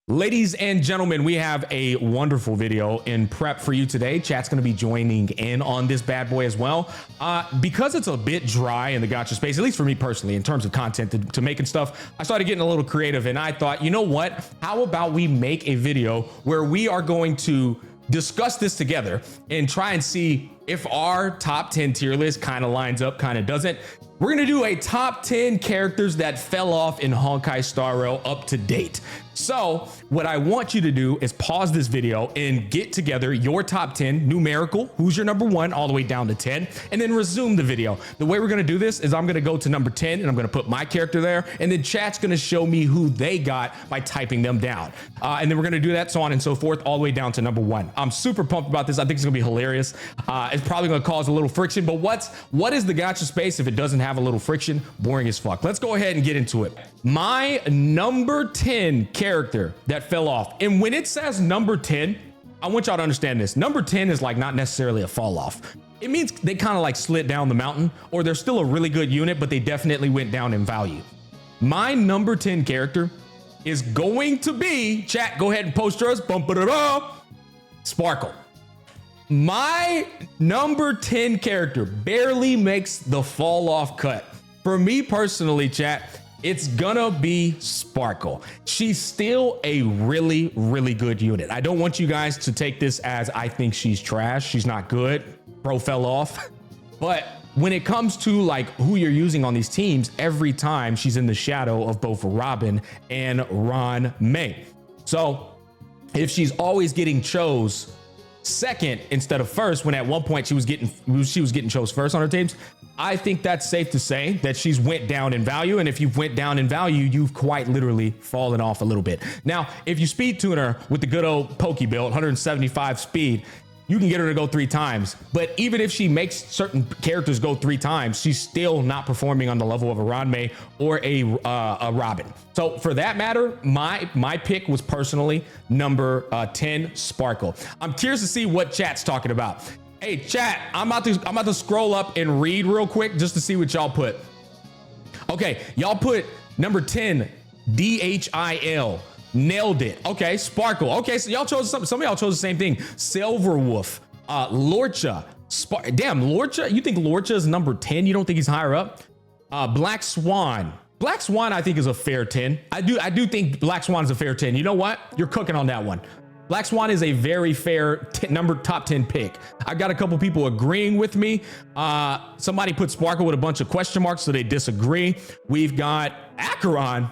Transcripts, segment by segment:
Ladies and gentlemen, we have a wonderful video in prep for you today. Chat's going to be joining in on this bad boy as well. Because it's a bit dry in the gacha space, at least for me personally, in terms of content to making stuff, I started getting a little creative and I thought, you know what? How about we make a video where we are going to discuss this together and try and see if our top 10 tier list kind of lines up, kind of doesn't. We're gonna do a top 10 characters that fell off in Honkai Star Rail up to date. So what I want you to do is pause this video and get together your top 10 numerical, who's your number 1 all the way down to 10, and then resume the video. The way we're gonna do this is I'm gonna go to number 10 and I'm gonna put my character there, and then chat's gonna show me who they got by typing them down. And then we're gonna do that so on and so forth all the way down to number 1. I'm super pumped about this. I think it's gonna be hilarious. It's probably gonna cause a little friction, but what is the gacha space if it doesn't have a little friction? Boring as fuck. Let's go ahead and get into it. My number 10 character that fell off, and when it says number 10, I want y'all to understand this. Number 10 is like not necessarily a fall off. It means they kind of like slid down the mountain, or they're still a really good unit, but they definitely went down in value. My number 10 character is going to be, chat, go ahead and post yours, bump it up, Sparkle. My number 10 character barely makes the fall off cut. For me personally, chat, it's gonna be Sparkle. She's still a really, really good unit. I don't want you guys to take this as I think she's trash. She's not good. Bro fell off. But when it comes to like who you're using on these teams, every time she's in the shadow of both Robin and Ron May. So if she's always getting chose second instead of first, when at one point she was getting chose first on her teams, I think that's safe to say that she's went down in value. And if you've went down in value, you've quite literally fallen off a little bit. Now, if you speed tune her with the good old Poke build, 175 speed, you can get her to go 3 times. But even if she makes certain characters go 3 times, she's still not performing on the level of a Ranmei or a Robin. So for that matter, my pick was personally number 10, Sparkle. I'm curious to see what chat's talking about. Hey chat, I'm about to scroll up and read real quick just to see what y'all put. Okay, y'all put number 10, DHIL. Nailed it. Okay, Sparkle. Okay, so y'all chose some of y'all chose the same thing. Silverwolf, Lorcha, damn, Lorcha. You think Lorcha is number 10? You don't think he's higher up? Black Swan. Black Swan, I think, is a fair 10. I do think Black Swan is a fair 10. You know what? You're cooking on that one. Black Swan is a very fair top 10 pick. I got a couple people agreeing with me. Somebody put Sparkle with a bunch of question marks, so they disagree. We've got Acheron.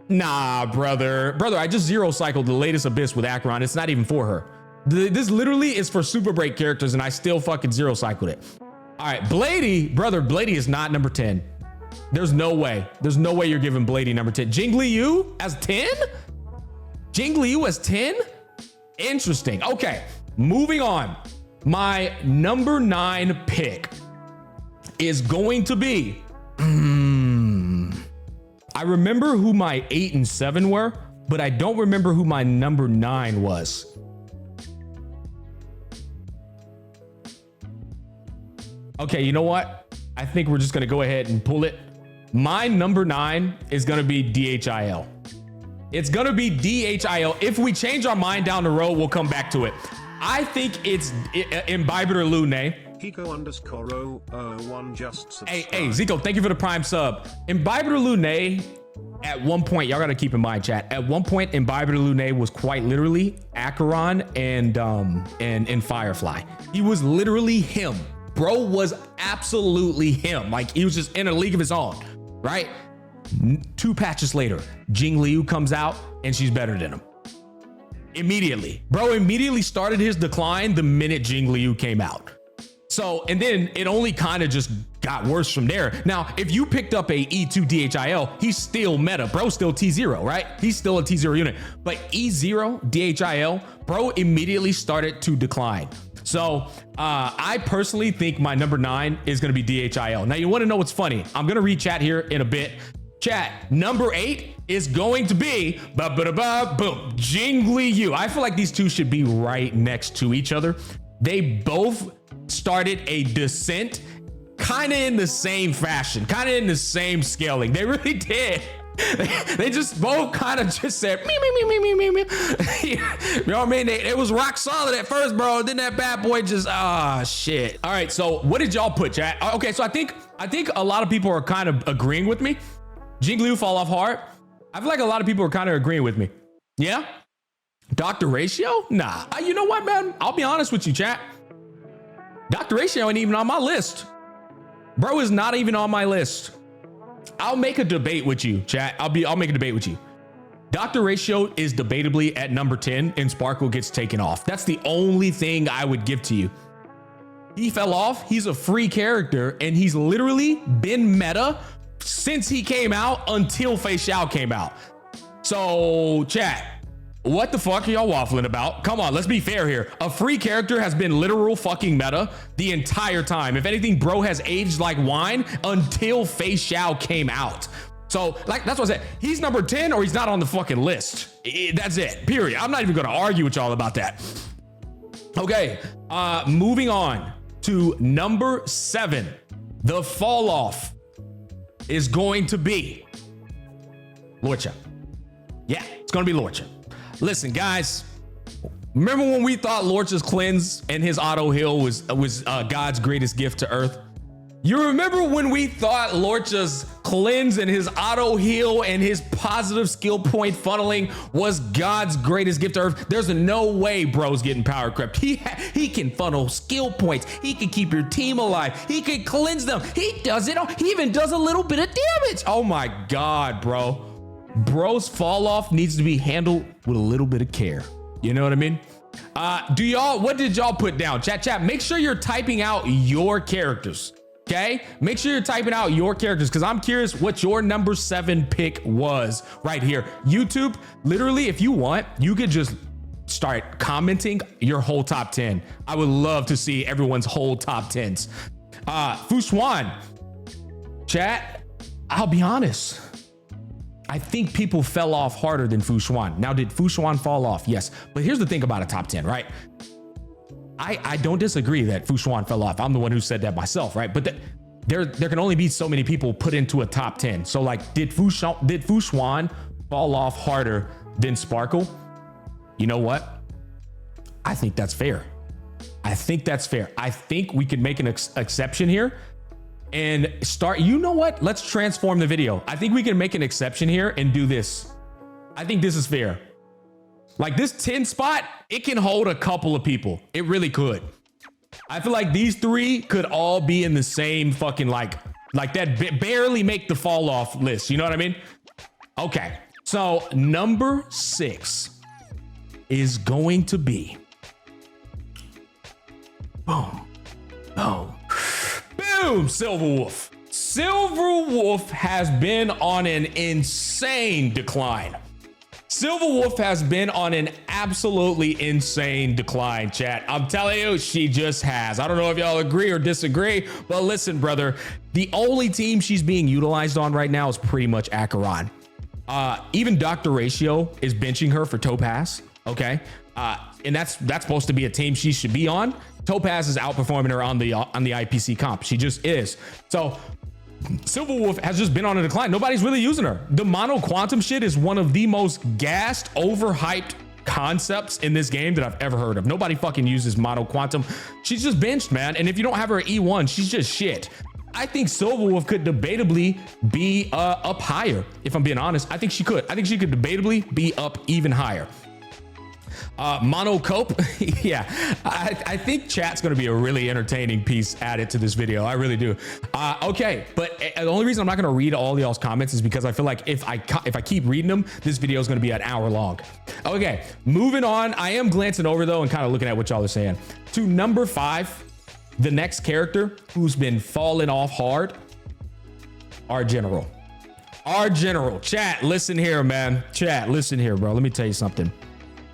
Nah, brother, I just zero cycled the latest Abyss with Acheron. It's not even for her. This literally is for Super Break characters, and I still fucking zero cycled it. All right, Blady, brother, Blady is not number 10. There's no way. There's no way you're giving Blady number 10. Jingliu as 10? Jingliu as 10? Interesting. Okay, moving on. My number 9 pick is going to be, I remember who my 8 and 7 were, but I don't remember who my number 9 was. Okay, you know what? I think we're just gonna go ahead and pull it. My number 9 is gonna be DHIL. It's gonna be DHIL. If we change our mind down the road, we'll come back to it. I think it's Imbibitor Lune. Hiko_001 just subscribed. Hey, Zico, thank you for the prime sub. Imbibitor Lune, at one point, y'all gotta keep in mind, chat. At one point, Imbibitor Lune was quite literally Acheron and Firefly. He was literally him. Bro was absolutely him. Like, he was just in a league of his own, right? 2 patches later, Jingliu comes out and she's better than him. Immediately. Bro immediately started his decline the minute Jingliu came out. So, and then it only kind of just got worse from there. Now, if you picked up a E2 DHIL, he's still meta. Bro, still T0, right? He's still a T0 unit. But E0 DHIL, bro immediately started to decline. So I personally think my number 9 is going to be DHIL. Now, you want to know what's funny? I'm going to read chat here in a bit. Chat, number 8 is going to be, boom, Jingliu. I feel like these two should be right next to each other. They both started a descent kind of in the same fashion, kind of in the same scaling. They really did. They just both kind of just said me, You know what I mean? It was rock solid at first, bro. Then that bad boy just, shit. All right, so what did y'all put, chat? Okay, so I think a lot of people are kind of agreeing with me. Jingliu fall off hard. I feel like a lot of people are kind of agreeing with me. Yeah? Dr. Ratio? Nah. You know what, man? I'll be honest with you, chat. Dr. Ratio ain't even on my list. Bro is not even on my list. I'll make a debate with you, chat. I'll make a debate with you. Dr. Ratio is debatably at number 10 and Sparkle gets taken off. That's the only thing I would give to you. He fell off. He's a free character and he's literally been meta since he came out until Fei Xiao came out. So chat, what the fuck are y'all waffling about? Come on, let's be fair here. A free character has been literal fucking meta the entire time. If anything, bro has aged like wine until Fei Xiao came out. So like, that's what I said. He's number 10 or he's not on the fucking list. That's it, period. I'm not even gonna argue with y'all about that. Okay, moving on to number 7. The fall off is going to be Lorcha. Yeah, it's gonna be Lorcha. Listen, guys, remember when we thought Lorcha's cleanse and his auto heal was God's greatest gift to Earth? You remember when we thought Lorcha's cleanse and his auto heal and his positive skill point funneling was God's greatest gift to Earth? There's no way bro's getting power crept. He can funnel skill points. He can keep your team alive. He can cleanse them. He does it. He even does a little bit of damage. Oh my God, bro. Bro's fall off needs to be handled with a little bit of care. You know what I mean? What did y'all put down? Chat, make sure you're typing out your characters. Okay, make sure you're typing out your characters because I'm curious what your number 7 pick was right here. YouTube, literally, if you want, you could just start commenting your whole top 10. I would love to see everyone's whole top 10s. Fushuan, chat, I'll be honest. I think people fell off harder than Fushuan. Now, did Fushuan fall off? Yes, but here's the thing about a top 10, right? I don't disagree that Fushuan fell off. I'm the one who said that myself, right? But there can only be so many people put into a top 10. So like, did Fushuan fall off harder than Sparkle? You know what? I think that's fair. I think that's fair. I think we could make an exception here and start, you know what? Let's transform the video. I think we can make an exception here and do this. I think this is fair. Like this 10 spot, it can hold a couple of people. It really could. I feel like these 3 could all be in the same fucking like that barely make the fall off list. You know what I mean? Okay. So number 6 is going to be boom, boom, boom, Silverwolf. Silverwolf has been on an insane decline. Silverwolf has been on an absolutely insane decline, chat. I'm telling you, she just has. I don't know if y'all agree or disagree, but listen, brother, the only team she's being utilized on right now is pretty much Acheron. Even Dr. Ratio is benching her for Topaz, okay? And that's supposed to be a team she should be on. Topaz is outperforming her on the IPC comp. She just is. So Silverwolf has just been on a decline. Nobody's really using her. The mono quantum shit is one of the most gassed, overhyped concepts in this game that I've ever heard of. Nobody fucking uses mono quantum. She's just benched, man. And if you don't have her at E1, she's just shit. I think Silverwolf could debatably be up higher. If I'm being honest, I think she could. I think she could debatably be up even higher. Mono cope. Yeah, I think chat's going to be a really entertaining piece added to this video. I really do. Okay, but the only reason I'm not going to read all y'all's comments is because I feel like if I keep reading them, this video is going to be an hour long. Okay, moving on. I am glancing over though and kind of looking at what y'all are saying. To number 5, the next character who's been falling off hard, our general. Our general. Chat, listen here, man. Chat, listen here, bro. Let me tell you something.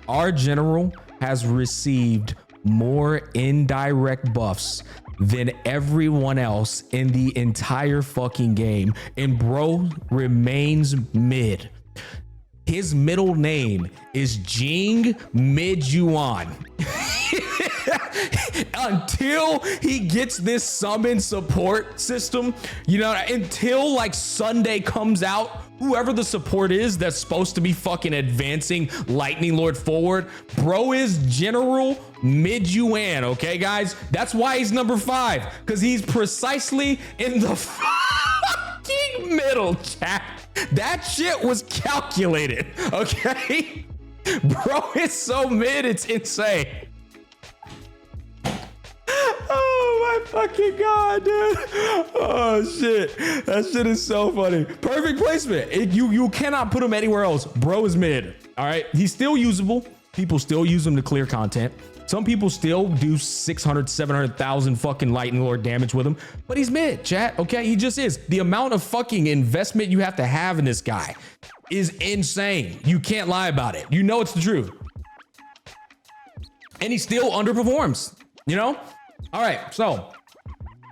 Our general has received more indirect buffs than everyone else in the entire fucking game, and bro remains mid. His middle name is Jing Mid Yuan. until he gets this summon support system, you know, until like Sunday comes out, whoever the support is that's supposed to be fucking advancing Lightning Lord forward, bro is General Mid-Yuan, okay, guys? That's why he's number 5, because he's precisely in the fucking middle, chat. That shit was calculated, okay? Bro is so mid, it's insane. Oh my fucking god, dude. Oh shit, that shit is so funny. Perfect placement. You cannot put him anywhere else. Bro is mid. All right, he's still usable. People still use him to clear content. Some people still do 600, 700,000 fucking Lightning Lord damage with him, but he's mid, chat. Okay, he just is. The amount of fucking investment you have to have in this guy is insane. You can't lie about it. You know it's the truth. And he still underperforms, you know? All right, so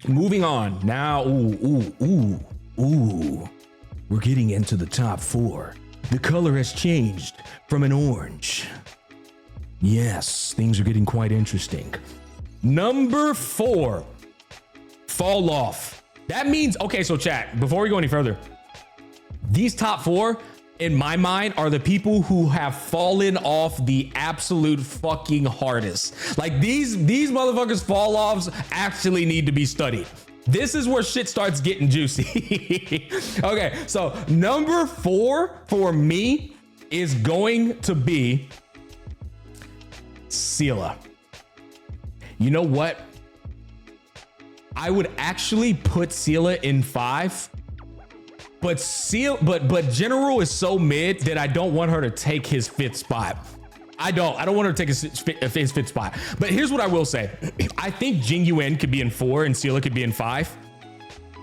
moving on. Now, we're getting into the top 4. The color has changed from an orange. Yes, things are getting quite interesting. Number 4, fall off. That means, okay, so chat, before we go any further, these top 4, in my mind, are the people who have fallen off the absolute fucking hardest. Like these motherfuckers fall offs actually need to be studied. This is where shit starts getting juicy. Okay, so number 4 for me is going to be Seele. You know what? I would actually put Seele in 5. But General is so mid that I don't want her to take his 5th spot. I don't want her to take his 5th spot. But here's what I will say. I think Jing Yuan could be in 4 and Seele could be in 5.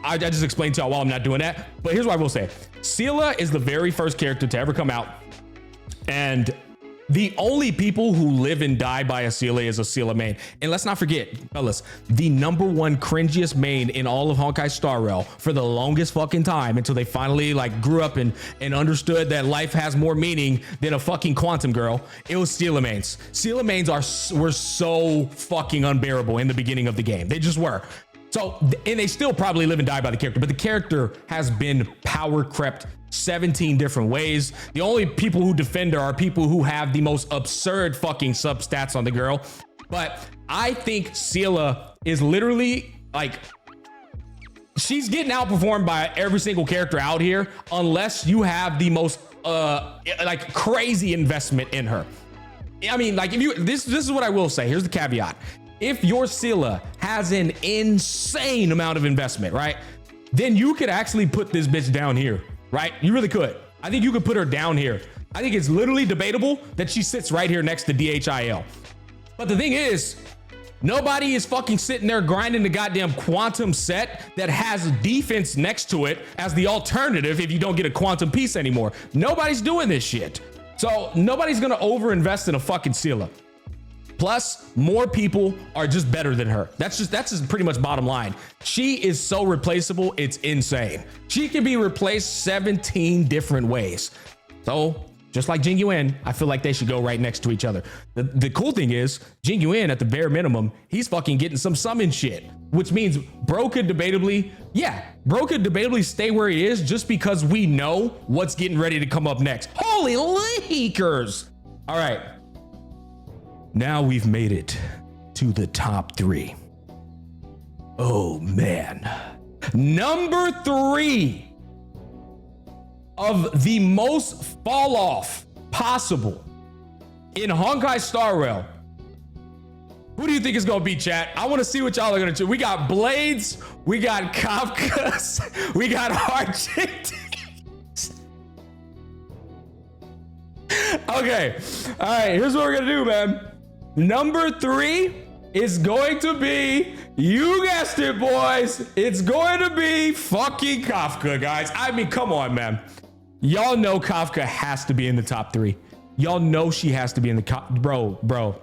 I just explained to y'all why I'm not doing that. But here's what I will say. Seele is the very first character to ever come out. And the only people who live and die by a Seele is a Seele main. And let's not forget, fellas, the number 1 cringiest main in all of Honkai Star Rail for the longest fucking time until they finally like grew up and understood that life has more meaning than a fucking quantum girl. It was Seele mains. Seele mains were so fucking unbearable in the beginning of the game. They just were. So, and they still probably live and die by the character, but the character has been power crept 17 different ways. The only people who defend her are people who have the most absurd fucking substats on the girl. But I think Seele is literally like, she's getting outperformed by every single character out here unless you have the most like crazy investment in her. I mean, like if you, this is what I will say. Here's the caveat. If your Seele has an insane amount of investment, right? Then you could actually put this bitch down here, right? You really could. I think you could put her down here. I think it's literally debatable that she sits right here next to DHIL. But the thing is, nobody is fucking sitting there grinding the goddamn quantum set that has defense next to it as the alternative if you don't get a quantum piece anymore. Nobody's doing this shit. So nobody's gonna overinvest in a fucking Seele. Plus, more people are just better than her. That's just pretty much bottom line. She is so replaceable, it's insane. She can be replaced 17 different ways. So, just like Jing Yuan, I feel like they should go right next to each other. The cool thing is, Jing Yuan, at the bare minimum, he's fucking getting some summon shit, which means bro could debatably stay where he is just because we know what's getting ready to come up next. Holy leakers! All right. Now we've made it to the top 3. Oh man. Number 3 of the most fall off possible in Honkai Star Rail. Who do you think is gonna be, chat? I wanna see what y'all are gonna do. We got Blades, we got Kafkas, we got RJT. Okay, all right, here's what we're gonna do, man. Number 3 is going to be, you guessed it, boys. It's going to be fucking Kafka, guys. I mean, come on, man. Y'all know Kafka has to be in the top 3. Y'all know she has to be in the bro.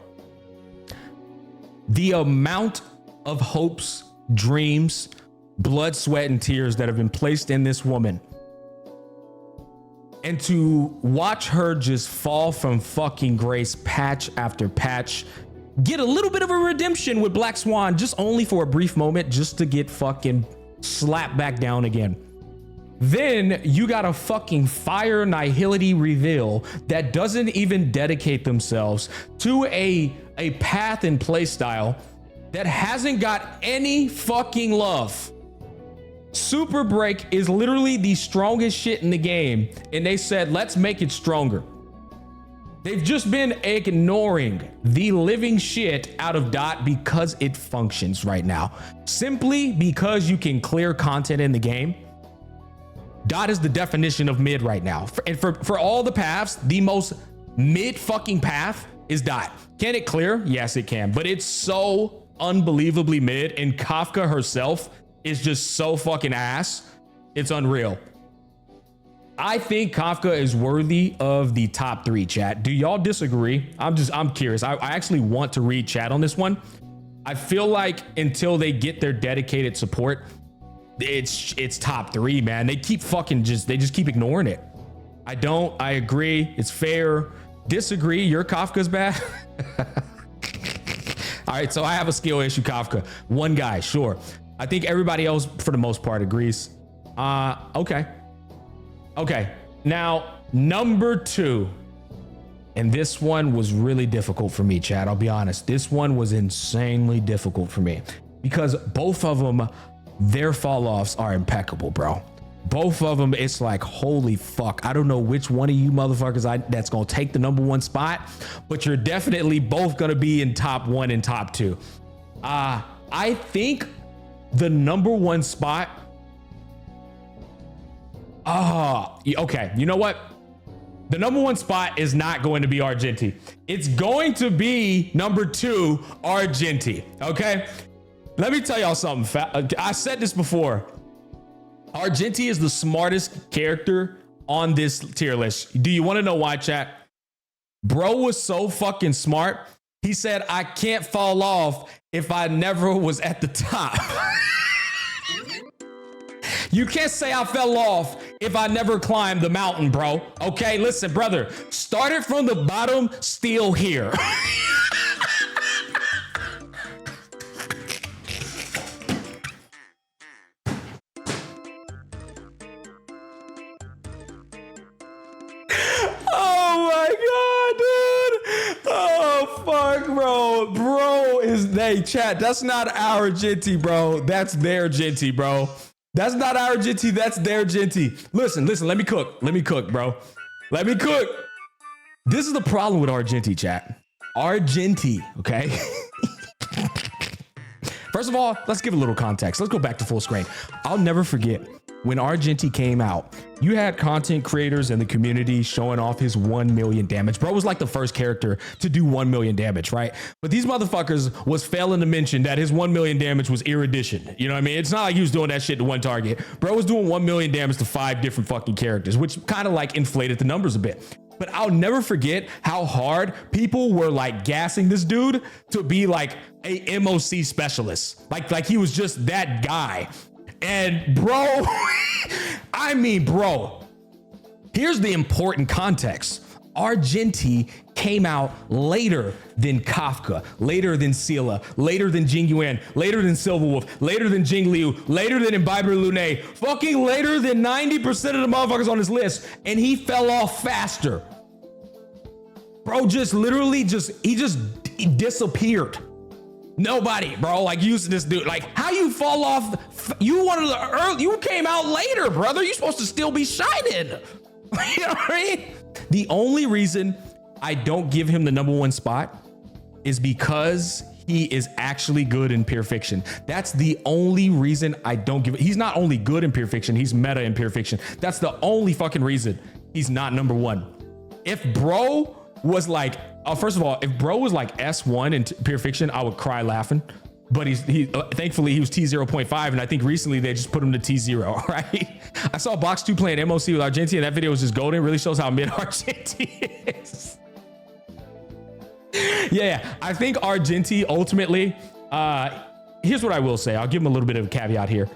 The amount of hopes, dreams, blood, sweat, and tears that have been placed in this woman, and to watch her just fall from fucking grace patch after patch get a little bit of a redemption with Black Swan, just only for a brief moment, just to get fucking slapped back down again. Then you got a fucking Fire Nihility reveal that doesn't even dedicate themselves to a path and play style that hasn't got any fucking love. Super Break is literally the strongest shit in the game, and they said, let's make it stronger. They've just been ignoring the living shit out of Dot because it functions right now. Simply because you can clear content in the game. Dot is the definition of mid right now. And for all the paths, the most mid fucking path is Dot. Can it clear? Yes, it can. But it's so unbelievably mid, and Kafka herself is just so fucking ass. It's unreal. I think Kafka is worthy of the top 3, chat. Do y'all disagree? I'm curious. I actually want to read chat on this one. I feel like until they get their dedicated support, it's top 3, man. They keep they just keep ignoring it. I agree. It's fair. Disagree. Your Kafka's bad. All right. So I have a skill issue, Kafka. One guy. Sure. I think everybody else for the most part agrees. Okay. Now, number 2. And this one was really difficult for me, Chad. I'll be honest. This one was insanely difficult for me because both of them, their fall offs are impeccable, bro. Both of them, it's like, holy fuck. I don't know which one of you motherfuckers that's going to take the number 1 spot, but you're definitely both going to be in top 1 and top 2. I think the number 1 spot. Okay. You know what? The number 1 spot is not going to be Argenti. It's going to be number 2, Argenti. Okay. Let me tell y'all something. I said this before. Argenti is the smartest character on this tier list. Do you want to know why, chat? Bro was so fucking smart. He said, I can't fall off if I never was at the top. You can't say I fell off if I never climbed the mountain, bro. Okay, listen, brother. Started from the bottom, still here. Oh my God, dude. Oh fuck, bro. Bro is chat. That's not our Genty, bro. That's their Genty, bro. That's not our Genty. That's their Genty. Listen. Let me cook, bro. Let me cook. This is the problem with Argenti, chat. Argenti, okay? First of all, let's give a little context. Let's go back to full screen. I'll never forget when Argenti came out, you had content creators in the community showing off his 1 million damage. Bro was like the first character to do 1 million damage, right? But these motherfuckers was failing to mention that his 1 million damage was erudition. You know what I mean? It's not like he was doing that shit to one target. Bro was doing 1 million damage to 5 different fucking characters, which kind of like inflated the numbers a bit. But I'll never forget how hard people were like gassing this dude to be like a MOC specialist. Like he was just that guy. And bro, I mean, bro, here's the important context. Argenti came out later than Kafka, later than Scylla, later than Jing Yuan, later than Silverwolf, later than Jing Liu, later than Imbiber Lune, fucking later than 90% of the motherfuckers on this list, and he fell off faster. Bro, he disappeared. Nobody, bro, like using this dude. Like, how you fall off? You wanted the early, you came out later, brother. You're supposed to still be shining. You know what I mean? The only reason I don't give him the number 1 spot is because he is actually good in Pure Fiction. That's the only reason I don't give it. He's not only good in Pure Fiction, he's meta in Pure Fiction. That's the only fucking reason he's not number 1. If bro was like, first of all, if bro was like S1 in Pure Fiction, I would cry laughing. But thankfully he was T0.5, and I think recently they just put him to T0, right? I saw Box 2 playing MOC with Argenti, and that video was just golden. It really shows how mid Argenti is. Yeah, I think Argenti ultimately, here's what I will say. I'll give him a little bit of a caveat here.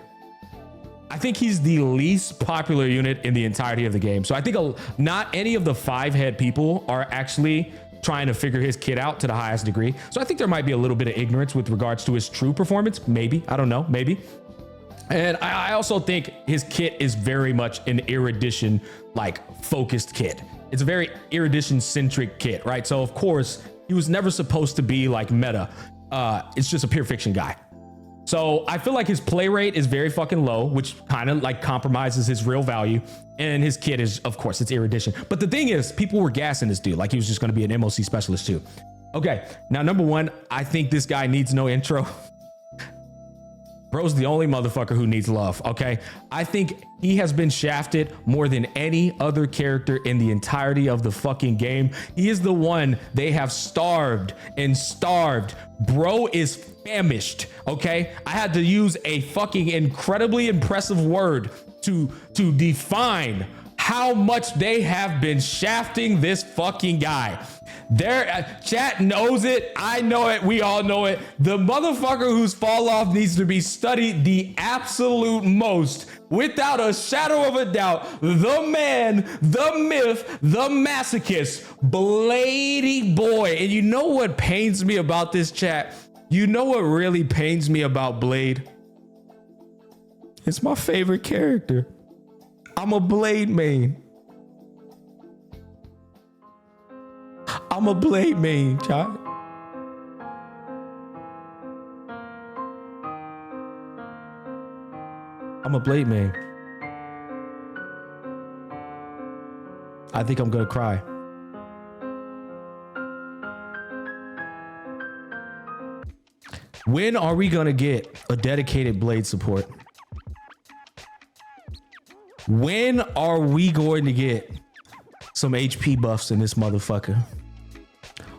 I think he's the least popular unit in the entirety of the game. So I think not any of the 5 head people are actually trying to figure his kid out to the highest degree. So I think there might be a little bit of ignorance with regards to his true performance. Maybe, I don't know, maybe. And I also think his kit is very much an erudition, like focused kit. It's a very erudition centric kit, right? So of course he was never supposed to be like meta. It's just a pure fiction guy. So I feel like his play rate is very fucking low, which kind of like compromises his real value. And his kit is, of course, it's erudition. But the thing is, people were gassing this dude like he was just going to be an MOC specialist too. Okay, now number one, I think this guy needs no intro. Bro's the only motherfucker who needs love, okay? I think he has been shafted more than any other character in the entirety of the fucking game. He is the one they have starved and starved. Bro is famished, okay? I had to use a fucking incredibly impressive word to define how much they have been shafting this fucking guy. Their chat knows it. I know it. We all know it. The motherfucker whose fall off needs to be studied the absolute most, without a shadow of a doubt. The man, the myth, the masochist, Bladey boy. And you know what pains me about this chat? You know what really pains me about Blade? It's my favorite character. I'm a Blade main. I'm a Blade main, child. I'm a Blade main. I think I'm gonna cry. When are we gonna get a dedicated Blade support? When are we going to get some HP buffs in this motherfucker?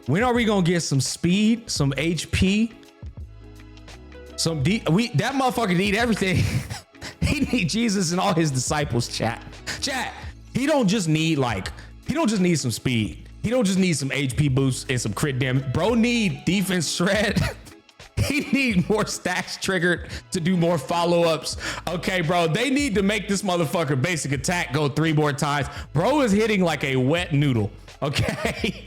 When are we gonna get some speed, some HP, some that motherfucker need everything. He need Jesus and all his disciples, chat. He don't just need some speed. He don't just need some HP boosts and some crit damage. Bro need defense shred. He need more stacks triggered to do more follow-ups. Okay, bro, they need to make this motherfucker basic attack go 3 more times. Bro is hitting like a wet noodle, okay?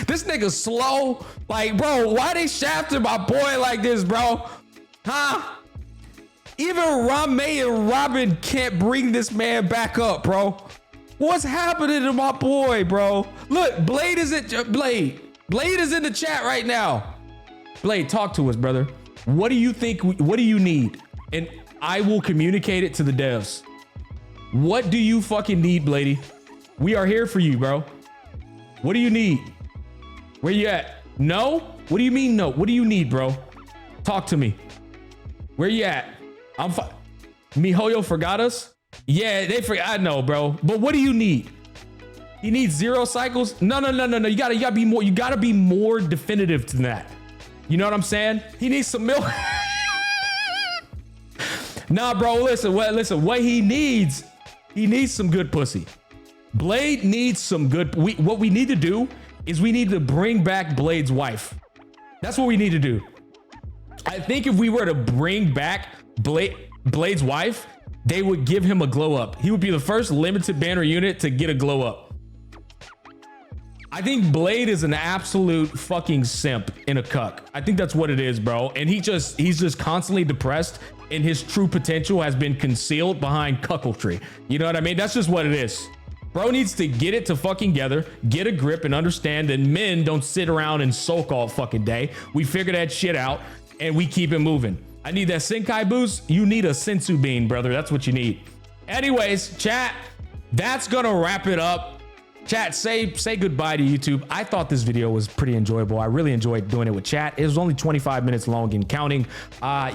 This nigga slow. Like, bro, why they shafting my boy like this, bro? Huh? Even Rameh and Robin can't bring this man back up, bro. What's happening to my boy, bro? Look, Blade is in the chat right now. Blade, talk to us, brother. What do you think? What do you need? And I will communicate it to the devs. What do you fucking need, Blady? We are here for you, bro. What do you need? Where you at? No? What do you mean no? What do you need, bro? Talk to me. Where you at? MiHoYo forgot us? Yeah, they forgot. I know, bro. But what do you need? He needs 0 cycles? No. You gotta be more. You gotta be more definitive than that. You know what I'm saying? He needs some milk. Nah, bro, listen, what he needs some good pussy. Blade needs some good, what we need to do is we need to bring back Blade's wife. That's what we need to do. I think if we were to bring back Blade's wife, they would give him a glow up. He would be the first limited banner unit to get a glow up. I think Blade is an absolute fucking simp in a cuck. I think that's what it is, bro. And he's just constantly depressed, and his true potential has been concealed behind cuckoldry. You know what I mean? That's just what it is. Bro needs to get it to fucking together, get a grip, and understand that men don't sit around and sulk all fucking day. We figure that shit out, and we keep it moving. I need that Senkai boost. You need a Sensu bean, brother. That's what you need. Anyways, chat, that's gonna wrap it up. Chat, say goodbye to YouTube. I thought this video was pretty enjoyable. I really enjoyed doing it with chat. It was only 25 minutes long and counting.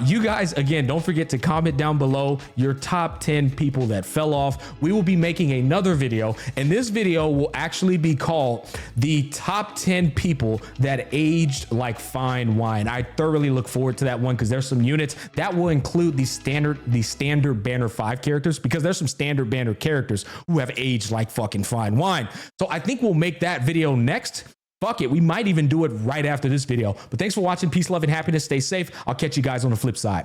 You guys, again, don't forget to comment down below your top 10 people that fell off. We will be making another video, and this video will actually be called the top 10 people that aged like fine wine. I thoroughly look forward to that one because there's some units that will include the standard banner 5 characters, because there's some standard banner characters who have aged like fucking fine wine. So I think we'll make that video next. Fuck it. We might even do it right after this video. But thanks for watching. Peace, love, and happiness. Stay safe. I'll catch you guys on the flip side.